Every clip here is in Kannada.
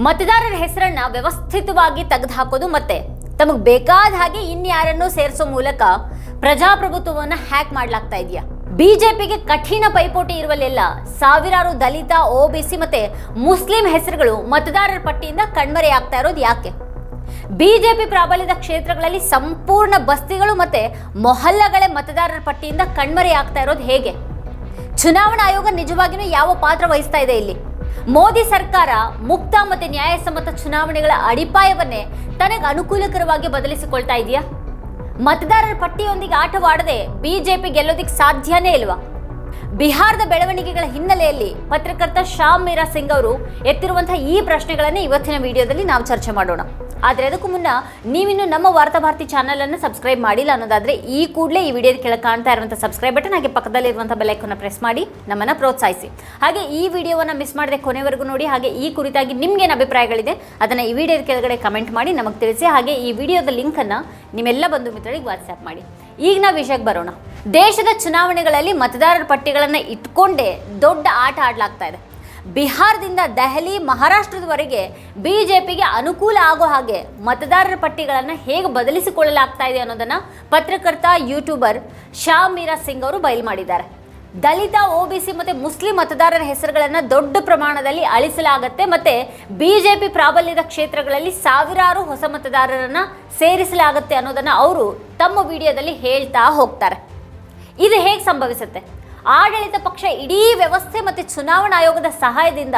ಮತದಾರರ ಹೆಸರನ್ನ ವ್ಯವಸ್ಥಿತವಾಗಿ ತೆಗೆದುಹಾಕೋದು ಮತ್ತೆ ತಮಗೆ ಬೇಕಾದ ಹಾಗೆ ಇನ್ಯಾರನ್ನೂ ಸೇರಿಸೋ ಮೂಲಕ ಪ್ರಜಾಪ್ರಭುತ್ವವನ್ನು ಹ್ಯಾಕ್ ಮಾಡಲಾಗ್ತಾ ಇದೆಯಾ? ಬಿಜೆಪಿಗೆ ಕಠಿಣ ಪೈಪೋಟಿ ಇರುವಲ್ಲೆಲ್ಲ ಸಾವಿರಾರು ದಲಿತ, OBC ಮತ್ತೆ ಮುಸ್ಲಿಂ ಹೆಸರುಗಳು ಮತದಾರರ ಪಟ್ಟಿಯಿಂದ ಕಣ್ಮರೆಯಾಗ್ತಾ ಇರೋದು ಯಾಕೆ? ಬಿಜೆಪಿ ಪ್ರಾಬಲ್ಯದ ಕ್ಷೇತ್ರಗಳಲ್ಲಿ ಸಂಪೂರ್ಣ ಬಸ್ತಿಗಳು ಮತ್ತೆ ಮೊಹಲ್ಲಗಳೇ ಮತದಾರರ ಪಟ್ಟಿಯಿಂದ ಕಣ್ಮರೆಯಾಗ್ತಾ ಇರೋದು ಹೇಗೆ? ಚುನಾವಣಾ ಆಯೋಗ ನಿಜವಾಗಿಯೂ ಯಾವ ಪಾತ್ರ ವಹಿಸ್ತಾ ಇದೆ ಇಲ್ಲಿ? ಮೋದಿ ಸರ್ಕಾರ ಮುಕ್ತ ಮತ್ತು ನ್ಯಾಯಸಮ್ಮತ ಚುನಾವಣೆಗಳ ಅಡಿಪಾಯವನ್ನೇ ತನಗೆ ಅನುಕೂಲಕರವಾಗಿ ಬದಲಿಸಿಕೊಳ್ತಾ ಇದೆಯಾ? ಮತದಾರರ ಪಟ್ಟಿಯೊಂದಿಗೆ ಆಟವಾಡದೆ ಬಿಜೆಪಿ ಗೆಲ್ಲೋದಿಕ್ಕೆ ಸಾಧ್ಯನೇ ಇಲ್ವಾ? ಬಿಹಾರದ ಬೆಳವಣಿಗೆಗಳ ಹಿನ್ನೆಲೆಯಲ್ಲಿ ಪತ್ರಕರ್ತ ಶ್ಯಾಮ್ ಮೀರಾ ಸಿಂಗ್ ಅವರು ಎತ್ತಿರುವಂತಹ ಈ ಪ್ರಶ್ನೆಗಳನ್ನೇ ಇವತ್ತಿನ ವಿಡಿಯೋದಲ್ಲಿ ನಾವು ಚರ್ಚೆ ಮಾಡೋಣ. ಆದರೆ ಅದಕ್ಕೂ ಮುನ್ನ ನೀವಿನ್ನು ನಮ್ಮ ವಾರ್ತಾ ಭಾರತಿ ಚಾನಲ್ ಅನ್ನು ಸಬ್ಸ್ಕ್ರೈಬ್ ಮಾಡಿಲ್ಲ ಅನ್ನೋದಾದ್ರೆ ಈ ಕೂಡಲೇ ಈ ವಿಡಿಯೋದ ಕೆಳಗೆ ಕಾಣ್ತಾ ಇರುವಂತಹ ಸಬ್ಸ್ಕ್ರೈಬ್ ಬಟನ್ ಹಾಗೆ ಪಕ್ಕದಲ್ಲಿರುವಂತಹ ಬೆಲ್ ಐಕಾನ್ ಪ್ರೆಸ್ ಮಾಡಿ ನಮ್ಮನ್ನ ಪ್ರೋತ್ಸಾಹಿಸಿ. ಹಾಗೆ ಈ ವಿಡಿಯೋವನ್ನ ಮಿಸ್ ಮಾಡದೆ ಕೊನೆವರೆಗೂ ನೋಡಿ. ಹಾಗೆ ಈ ಕುರಿತಾಗಿ ನಿಮ್ಗೇನು ಅಭಿಪ್ರಾಯಗಳಿದೆ ಅದನ್ನ ಈ ವಿಡಿಯೋದ ಕೆಳಗಡೆ ಕಮೆಂಟ್ ಮಾಡಿ ನಮಗೆ ತಿಳಿಸಿ. ಹಾಗೆ ಈ ವಿಡಿಯೋದ ಲಿಂಕ್ ಅನ್ನ ನಿಮ್ಮೆಲ್ಲ ಬಂಧು ಮಿತ್ರರಿಗೆ ವಾಟ್ಸ್ಆಪ್ ಮಾಡಿ. ಈಗ ನಾವು ವಿಷಯಕ್ಕೆ ಬರೋಣ. ದೇಶದ ಚುನಾವಣೆಗಳಲ್ಲಿ ಮತದಾರರ ಪಟ್ಟಿಗಳನ್ನು ಇಟ್ಕೊಂಡೇ ದೊಡ್ಡ ಆಟ ಆಡಲಾಗ್ತಾ ಇದೆ. ಬಿಹಾರದಿಂದ ದೆಹಲಿ, ಮಹಾರಾಷ್ಟ್ರದವರೆಗೆ ಬಿಜೆಪಿಗೆ ಅನುಕೂಲ ಆಗೋ ಹಾಗೆ ಮತದಾರರ ಪಟ್ಟಿಗಳನ್ನು ಹೇಗೆ ಬದಲಿಸಿಕೊಳ್ಳಲಾಗ್ತಾ ಇದೆ ಅನ್ನೋದನ್ನ ಪತ್ರಕರ್ತ, ಯೂಟ್ಯೂಬರ್ ಶ್ಯಾಮ್ ಮೀರಾ ಸಿಂಗ್ ಅವರು ಬಯಲು ಮಾಡಿದ್ದಾರೆ. ದಲಿತ, OBC ಮತ್ತೆ ಮುಸ್ಲಿಂ ಮತದಾರರ ಹೆಸರುಗಳನ್ನು ದೊಡ್ಡ ಪ್ರಮಾಣದಲ್ಲಿ ಅಳಿಸಲಾಗುತ್ತೆ ಮತ್ತೆ ಬಿಜೆಪಿ ಪ್ರಾಬಲ್ಯದ ಕ್ಷೇತ್ರಗಳಲ್ಲಿ ಸಾವಿರಾರು ಹೊಸ ಮತದಾರರನ್ನ ಸೇರಿಸಲಾಗುತ್ತೆ ಅನ್ನೋದನ್ನ ಅವರು ತಮ್ಮ ವಿಡಿಯೋದಲ್ಲಿ ಹೇಳ್ತಾ ಹೋಗ್ತಾರೆ. ಇದು ಹೇಗೆ ಸಂಭವಿಸುತ್ತೆ? ಆಡಳಿತ ಪಕ್ಷ ಇಡೀ ವ್ಯವಸ್ಥೆ ಮತ್ತು ಚುನಾವಣಾ ಆಯೋಗದ ಸಹಾಯದಿಂದ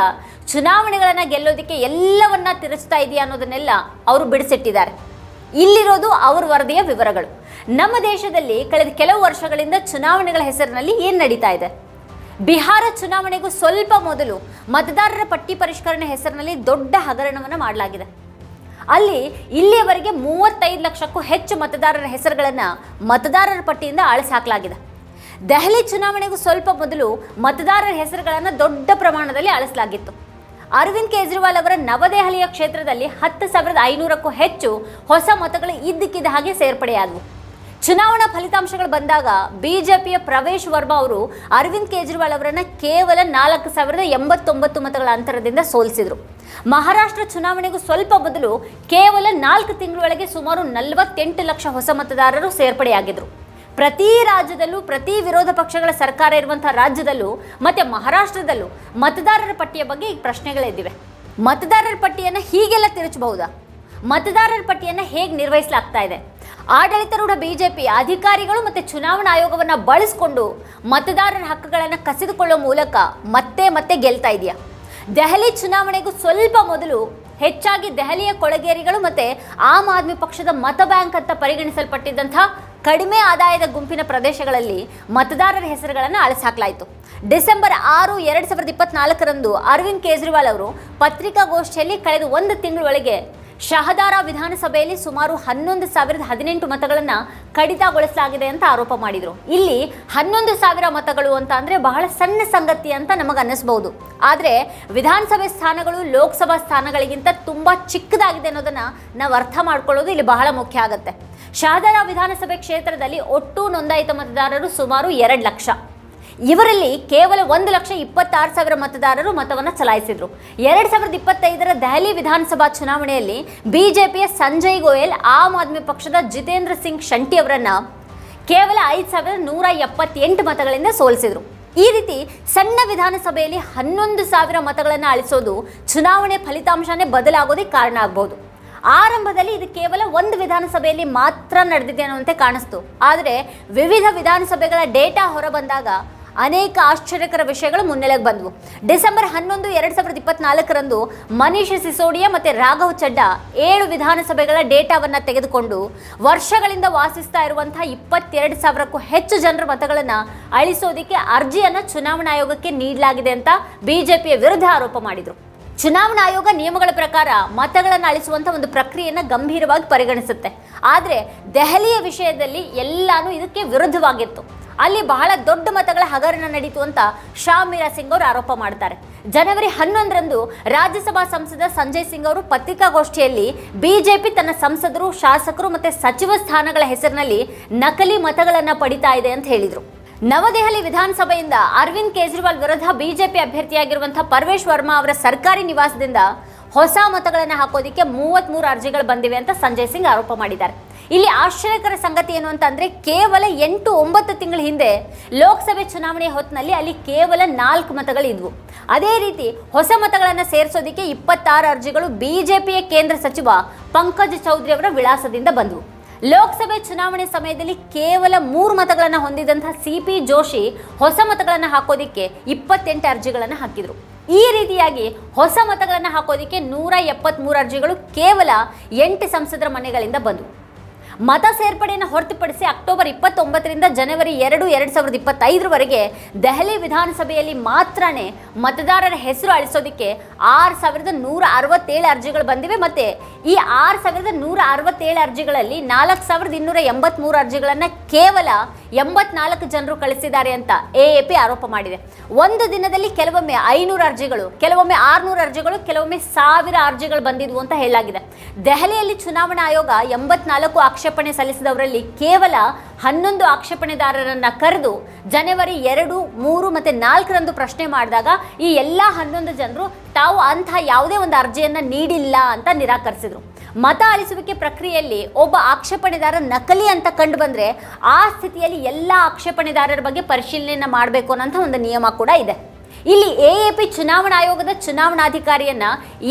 ಚುನಾವಣೆಗಳನ್ನು ಗೆಲ್ಲೋದಕ್ಕೆ ಎಲ್ಲವನ್ನ ತಿರುಚ್ತಾ ಇದೆಯಾ ಅನ್ನೋದನ್ನೆಲ್ಲ ಅವರು ಬಿಡಿಸಿಟ್ಟಿದ್ದಾರೆ. ಇಲ್ಲಿರೋದು ಅವ್ರ ವರದಿಯ ವಿವರಗಳು. ನಮ್ಮ ದೇಶದಲ್ಲಿ ಕಳೆದ ಕೆಲವು ವರ್ಷಗಳಿಂದ ಚುನಾವಣೆಗಳ ಹೆಸರಿನಲ್ಲಿ ಏನು ನಡೀತಾ ಇದೆ? ಬಿಹಾರ ಚುನಾವಣೆಗೂ ಸ್ವಲ್ಪ ಮೊದಲು ಮತದಾರರ ಪಟ್ಟಿ ಪರಿಷ್ಕರಣೆ ಹೆಸರಿನಲ್ಲಿ ದೊಡ್ಡ ಹಗರಣವನ್ನು ಮಾಡಲಾಗಿದೆ. ಅಲ್ಲಿ ಇಲ್ಲಿಯವರೆಗೆ 35 ಲಕ್ಷಕ್ಕೂ ಹೆಚ್ಚು ಮತದಾರರ ಹೆಸರುಗಳನ್ನು ಮತದಾರರ ಪಟ್ಟಿಯಿಂದ ಅಳಿಸಾಕಲಾಗಿದೆ. ದೆಹಲಿ ಚುನಾವಣೆಗೂ ಸ್ವಲ್ಪ ಮೊದಲು ಮತದಾರರ ಹೆಸರುಗಳನ್ನು ದೊಡ್ಡ ಪ್ರಮಾಣದಲ್ಲಿ ಅಳಿಸಲಾಗಿತ್ತು. ಅರವಿಂದ್ ಕೇಜ್ರಿವಾಲ್ ಅವರ ನವದೆಹಲಿಯ ಕ್ಷೇತ್ರದಲ್ಲಿ 10,500ಕ್ಕೂ ಹೆಚ್ಚು ಹೊಸ ಮತಗಳು ಇದ್ದಕ್ಕಿದ್ದ ಹಾಗೆ ಸೇರ್ಪಡೆಯಾದವು. ಚುನಾವಣಾ ಫಲಿತಾಂಶಗಳು ಬಂದಾಗ ಬಿಜೆಪಿಯ ಪ್ರವೇಶ್ ವರ್ಮಾ ಅವರು ಅರವಿಂದ್ ಕೇಜ್ರಿವಾಲ್ ಅವರನ್ನು ಕೇವಲ 4,089 ಮತಗಳ ಅಂತರದಿಂದ ಸೋಲಿಸಿದರು. ಮಹಾರಾಷ್ಟ್ರ ಚುನಾವಣೆಗೂ ಸ್ವಲ್ಪ ಮೊದಲು ಕೇವಲ 4 ತಿಂಗಳೊಳಗೆ ಸುಮಾರು 48 ಲಕ್ಷ ಹೊಸ ಮತದಾರರು ಸೇರ್ಪಡೆಯಾಗಿದ್ದರು. ಪ್ರತಿ ರಾಜ್ಯದಲ್ಲೂ, ಪ್ರತಿ ವಿರೋಧ ಪಕ್ಷಗಳ ಸರ್ಕಾರ ಇರುವಂತಹ ರಾಜ್ಯದಲ್ಲೂ ಮತ್ತೆ ಮಹಾರಾಷ್ಟ್ರದಲ್ಲೂ ಮತದಾರರ ಪಟ್ಟಿಯ ಬಗ್ಗೆ ಈಗ ಪ್ರಶ್ನೆಗಳಿವೆ. ಮತದಾರರ ಪಟ್ಟಿಯನ್ನು ಹೀಗೆಲ್ಲ ತಿರುಚಬಹುದಾ? ಮತದಾರರ ಪಟ್ಟಿಯನ್ನು ಹೇಗೆ ನಿರ್ವಹಿಸಲಾಗ್ತಾ ಇದೆ? ಆಡಳಿತಾರೂಢ ಬಿಜೆಪಿ ಅಧಿಕಾರಿಗಳು ಮತ್ತು ಚುನಾವಣಾ ಆಯೋಗವನ್ನು ಬಳಸಿಕೊಂಡು ಮತದಾರರ ಹಕ್ಕುಗಳನ್ನು ಕಸಿದುಕೊಳ್ಳುವ ಮೂಲಕ ಮತ್ತೆ ಗೆಲ್ತಾ ಇದೆಯಾ? ದೆಹಲಿ ಚುನಾವಣೆಗೂ ಸ್ವಲ್ಪ ಮೊದಲು ಹೆಚ್ಚಾಗಿ ದೆಹಲಿಯ ಕೊಳಗೇರಿಗಳು ಮತ್ತು ಆಮ್ ಆದ್ಮಿ ಪಕ್ಷದ ಮತ ಬ್ಯಾಂಕ್ ಅಂತ ಪರಿಗಣಿಸಲ್ಪಟ್ಟಿದ್ದಂಥ ಕಡಿಮೆ ಆದಾಯದ ಗುಂಪಿನ ಪ್ರದೇಶಗಳಲ್ಲಿ ಮತದಾರರ ಹೆಸರುಗಳನ್ನು ಅಳಿಸಾಕಲಾಯಿತು. ಡಿಸೆಂಬರ್ 6, 2024ರಂದು ಅರವಿಂದ್ ಕೇಜ್ರಿವಾಲ್ ಅವರು ಪತ್ರಿಕಾಗೋಷ್ಠಿಯಲ್ಲಿ ಕಳೆದ 1 ತಿಂಗಳೊಳಗೆ ಶಹದಾರಾ ವಿಧಾನಸಭೆಯಲ್ಲಿ ಸುಮಾರು 11,018 ಮತಗಳನ್ನು ಕಡಿತಗೊಳಿಸಲಾಗಿದೆ ಅಂತ ಆರೋಪ ಮಾಡಿದರು. ಇಲ್ಲಿ 11,000 ಮತಗಳು ಅಂತ ಅಂದರೆ ಬಹಳ ಸಣ್ಣ ಸಂಗತಿ ಅಂತ ನಮಗೆ ಅನ್ನಿಸ್ಬಹುದು. ಆದರೆ ವಿಧಾನಸಭೆ ಸ್ಥಾನಗಳು ಲೋಕಸಭಾ ಸ್ಥಾನಗಳಿಗಿಂತ ತುಂಬ ಚಿಕ್ಕದಾಗಿದೆ ಅನ್ನೋದನ್ನು ನಾವು ಅರ್ಥ ಮಾಡ್ಕೊಳ್ಳೋದು ಇಲ್ಲಿ ಬಹಳ ಮುಖ್ಯ ಆಗುತ್ತೆ. ಶಹದಾರಾ ವಿಧಾನಸಭೆ ಕ್ಷೇತ್ರದಲ್ಲಿ ಒಟ್ಟು ನೋಂದಾಯಿತ ಮತದಾರರು ಸುಮಾರು 2 ಲಕ್ಷ. ಇವರಲ್ಲಿ ಕೇವಲ 1,26,000 ಮತದಾರರು ಮತವನ್ನು ಚಲಾಯಿಸಿದರು. 2025ರ ದೆಹಲಿ ವಿಧಾನಸಭಾ ಚುನಾವಣೆಯಲ್ಲಿ ಬಿಜೆಪಿಯ ಸಂಜಯ್ ಗೋಯಲ್ ಆಮ್ ಆದ್ಮಿ ಪಕ್ಷದ ಜಿತೇಂದ್ರ ಸಿಂಗ್ ಶೆಟ್ಟಿ ಅವರನ್ನ ಕೇವಲ 5,178 ಮತಗಳಿಂದ ಸೋಲಿಸಿದರು. ಈ ರೀತಿ ಸಣ್ಣ ವಿಧಾನಸಭೆಯಲ್ಲಿ 11,000 ಮತಗಳನ್ನು ಅಳಿಸೋದು ಚುನಾವಣೆ ಫಲಿತಾಂಶನೇ ಬದಲಾಗೋದಕ್ಕೆ ಕಾರಣ ಆಗಬಹುದು. ಆರಂಭದಲ್ಲಿ ಇದು ಕೇವಲ ಒಂದು ವಿಧಾನಸಭೆಯಲ್ಲಿ ಮಾತ್ರ ನಡೆದಿದೆ ಅನ್ನುವಂತೆ ಕಾಣಿಸ್ತು. ಆದರೆ ವಿವಿಧ ವಿಧಾನಸಭೆಗಳ ಡೇಟಾ ಹೊರಬಂದಾಗ ಅನೇಕ ಆಶ್ಚರ್ಯಕರ ವಿಷಯಗಳು ಮುನ್ನೆಲೆಗೆ ಬಂದವು. ಡಿಸೆಂಬರ್ 11, 2024ರಂದು ಮನೀಶ್ ಸಿಸೋಡಿಯಾ ಮತ್ತು ರಾಘವ್ ಚಡ್ಡಾ 7 ವಿಧಾನಸಭೆಗಳ ಡೇಟಾವನ್ನು ತೆಗೆದುಕೊಂಡು ವರ್ಷಗಳಿಂದ ವಾಸಿಸ್ತಾ ಇರುವಂತಹ 22,000ಕ್ಕೂ ಹೆಚ್ಚು ಜನರ ಮತಗಳನ್ನು ಅಳಿಸೋದಕ್ಕೆ ಅರ್ಜಿಯನ್ನು ಚುನಾವಣಾ ಆಯೋಗಕ್ಕೆ ನೀಡಲಾಗಿದೆ ಅಂತ ಬಿಜೆಪಿಯ ವಿರುದ್ಧ ಆರೋಪ ಮಾಡಿದರು. ಚುನಾವಣಾ ಆಯೋಗ ನಿಯಮಗಳ ಪ್ರಕಾರ ಮತಗಳನ್ನು ಅಳಿಸುವಂಥ ಒಂದು ಪ್ರಕ್ರಿಯೆಯನ್ನು ಗಂಭೀರವಾಗಿ ಪರಿಗಣಿಸುತ್ತೆ. ಆದರೆ ದೆಹಲಿಯ ವಿಷಯದಲ್ಲಿ ಎಲ್ಲಾನು ಇದಕ್ಕೆ ವಿರುದ್ಧವಾಗಿತ್ತು. ಅಲ್ಲಿ ಬಹಳ ದೊಡ್ಡ ಮತಗಳ ಹಗರಣ ನಡೀತು ಅಂತ ಶ್ಯಾಮ್ ಮೀರಾ ಸಿಂಗ್ ಅವರು ಆರೋಪ ಮಾಡ್ತಾರೆ. ಜನವರಿ 11ರಂದು ರಾಜ್ಯಸಭಾ ಸಂಸದ ಸಂಜಯ್ ಸಿಂಗ್ ಅವರು ಪತ್ರಿಕಾಗೋಷ್ಠಿಯಲ್ಲಿ ಬಿಜೆಪಿ ತನ್ನ ಸಂಸದರು, ಶಾಸಕರು ಮತ್ತು ಸಚಿವ ಸ್ಥಾನಗಳ ಹೆಸರಿನಲ್ಲಿ ನಕಲಿ ಮತಗಳನ್ನು ಪಡಿತಾ ಇದೆ ಅಂತ ಹೇಳಿದರು. ನವದೆಹಲಿ ವಿಧಾನಸಭೆಯಿಂದ ಅರವಿಂದ್ ಕೇಜ್ರಿವಾಲ್ ವಿರುದ್ಧ ಬಿಜೆಪಿ ಅಭ್ಯರ್ಥಿಯಾಗಿರುವಂತಹ ಪರ್ವೇಶ್ ವರ್ಮಾ ಅವರ ಸರ್ಕಾರಿ ನಿವಾಸದಿಂದ ಹೊಸ ಮತಗಳನ್ನು ಹಾಕೋದಿಕ್ಕೆ 33 ಅರ್ಜಿಗಳು ಬಂದಿವೆ ಅಂತ ಸಂಜಯ್ ಸಿಂಗ್ ಆರೋಪ ಮಾಡಿದ್ದಾರೆ. ಇಲ್ಲಿ ಆಶ್ಚರ್ಯಕರ ಸಂಗತಿ ಏನು ಅಂತಂದ್ರೆ, ಕೇವಲ 8-9 ತಿಂಗಳ ಹಿಂದೆ ಲೋಕಸಭೆ ಚುನಾವಣೆ ಹೊತ್ತಿನಲ್ಲಿ ಅಲ್ಲಿ ಕೇವಲ 4 ಮತಗಳು ಇದ್ವು. ಅದೇ ರೀತಿ ಹೊಸ ಮತಗಳನ್ನು ಸೇರಿಸೋದಿಕ್ಕೆ 26 ಅರ್ಜಿಗಳು ಬಿಜೆಪಿಯ ಕೇಂದ್ರ ಸಚಿವ ಪಂಕಜ್ ಚೌಧರಿ ಅವರ ವಿಳಾಸದಿಂದ ಬಂದವು. ಲೋಕಸಭೆ ಚುನಾವಣೆ ಸಮಯದಲ್ಲಿ ಕೇವಲ 3 ಮತಗಳನ್ನು ಹೊಂದಿದಂತಹ CP ಜೋಶಿ ಹೊಸ ಮತಗಳನ್ನು ಹಾಕೋದಿಕ್ಕೆ 28 ಅರ್ಜಿಗಳನ್ನು ಹಾಕಿದ್ರು. ಈ ರೀತಿಯಾಗಿ ಹೊಸ ಮತಗಳನ್ನು ಹಾಕೋದಿಕ್ಕೆ 173 ಅರ್ಜಿಗಳು ಕೇವಲ 8 ಸಂಸದರ ಮನೆಗಳಿಂದ ಬಂದವು. ಮತ ಸೇರ್ಪಡೆಯನ್ನು ಹೊರತುಪಡಿಸಿ ಅಕ್ಟೋಬರ್ 29ರಿಂದ ಜನವರಿ 2, 2025 ದೆಹಲಿ ವಿಧಾನಸಭೆಯಲ್ಲಿ ಮಾತ್ರನೇ ಮತದಾರರ ಹೆಸರು ಅಳಿಸೋದಿಕ್ಕೆ 6167 ಅರ್ಜಿಗಳು ಬಂದಿವೆ. ಮತ್ತೆ ಈ 6167 ಅರ್ಜಿಗಳಲ್ಲಿ 4283 ಅರ್ಜಿಗಳನ್ನು ಕೇವಲ 84 ಜನರು ಕಳಿಸಿದ್ದಾರೆ ಅಂತ AAP ಆರೋಪ ಮಾಡಿದೆ. ಒಂದು ದಿನದಲ್ಲಿ ಕೆಲವೊಮ್ಮೆ 500 ಅರ್ಜಿಗಳು, ಕೆಲವೊಮ್ಮೆ 600 ಅರ್ಜಿಗಳು, ಕೆಲವೊಮ್ಮೆ 1000 ಅರ್ಜಿಗಳು ಬಂದಿದ್ವು ಅಂತ ಹೇಳಲಾಗಿದೆ. ದೆಹಲಿಯಲ್ಲಿ ಚುನಾವಣಾ ಆಯೋಗ 84 ಆಕ್ಷೇಪಣೆ ಸಲ್ಲಿಸಿದವರಲ್ಲಿ ಕೇವಲ 11 ಆಕ್ಷೇಪಣೆದಾರರನ್ನ ಕರೆದು ಜನವರಿ 2, 3 ಮತ್ತು 4ರಂದು ಪ್ರಶ್ನೆ ಮಾಡಿದಾಗ ಈ ಎಲ್ಲ 11 ಜನರು ತಾವು ಅಂತಹ ಯಾವುದೇ ಒಂದು ಅರ್ಜಿಯನ್ನ ನೀಡಿಲ್ಲ ಅಂತ ನಿರಾಕರಿಸಿದ್ರು. ಮತ ಅಳಿಸುವಿಕೆ ಪ್ರಕ್ರಿಯೆಯಲ್ಲಿ ಒಬ್ಬ ಆಕ್ಷೇಪಣೆದಾರ ನಕಲಿ ಅಂತ ಕಂಡು ಬಂದ್ರೆ ಆ ಸ್ಥಿತಿಯಲ್ಲಿ ಎಲ್ಲ ಆಕ್ಷೇಪಣೆದಾರರ ಬಗ್ಗೆ ಪರಿಶೀಲನೆಯನ್ನ ಮಾಡಬೇಕು ಅನ್ನೋ ಒಂದು ನಿಯಮ ಕೂಡ ಇದೆ. ಇಲ್ಲಿ AAP ಚುನಾವಣಾ ಆಯೋಗದ ಚುನಾವಣಾಧಿಕಾರಿಯನ್ನ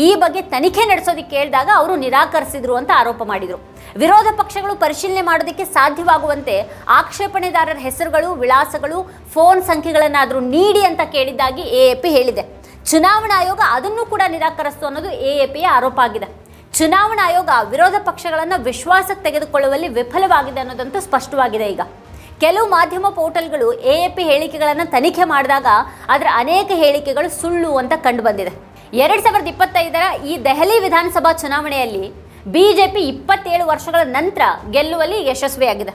ಈ ಬಗ್ಗೆ ತನಿಖೆ ನಡೆಸೋದಕ್ಕೆ ಕೇಳಿದಾಗ ಅವರು ನಿರಾಕರಿಸಿದ್ರು ಅಂತ ಆರೋಪ ಮಾಡಿದರು. ವಿರೋಧ ಪಕ್ಷಗಳು ಪರಿಶೀಲನೆ ಮಾಡೋದಕ್ಕೆ ಸಾಧ್ಯವಾಗುವಂತೆ ಆಕ್ಷೇಪಣೆದಾರರ ಹೆಸರುಗಳು, ವಿಳಾಸಗಳು, ಫೋನ್ ಸಂಖ್ಯೆಗಳನ್ನಾದರೂ ನೀಡಿ ಅಂತ ಕೇಳಿದ್ದಾಗಿ AAP ಹೇಳಿದೆ. ಚುನಾವಣಾ ಆಯೋಗ ಅದನ್ನು ಕೂಡ ನಿರಾಕರಿಸಿತು ಅನ್ನೋದು AAPಯ ಆರೋಪ ಆಗಿದೆ. ಚುನಾವಣಾ ಆಯೋಗ ವಿರೋಧ ಪಕ್ಷಗಳನ್ನು ವಿಶ್ವಾಸಕ್ಕೆ ತೆಗೆದುಕೊಳ್ಳುವಲ್ಲಿ ವಿಫಲವಾಗಿದೆ ಅನ್ನೋದಂತೂ ಸ್ಪಷ್ಟವಾಗಿದೆ. ಈಗ ಕೆಲವು ಮಾಧ್ಯಮ ಪೋರ್ಟಲ್ಗಳು AAP ಹೇಳಿಕೆಗಳನ್ನು ತನಿಖೆ ಮಾಡಿದಾಗ ಅದರ ಅನೇಕ ಹೇಳಿಕೆಗಳು ಸುಳ್ಳು ಅಂತ ಕಂಡು ಬಂದಿದೆ. 2025ರ ಈ ದೆಹಲಿ ವಿಧಾನಸಭಾ ಚುನಾವಣೆಯಲ್ಲಿ ಬಿಜೆಪಿ 27 ವರ್ಷಗಳ ನಂತರ ಗೆಲ್ಲುವಲ್ಲಿ ಯಶಸ್ವಿಯಾಗಿದೆ.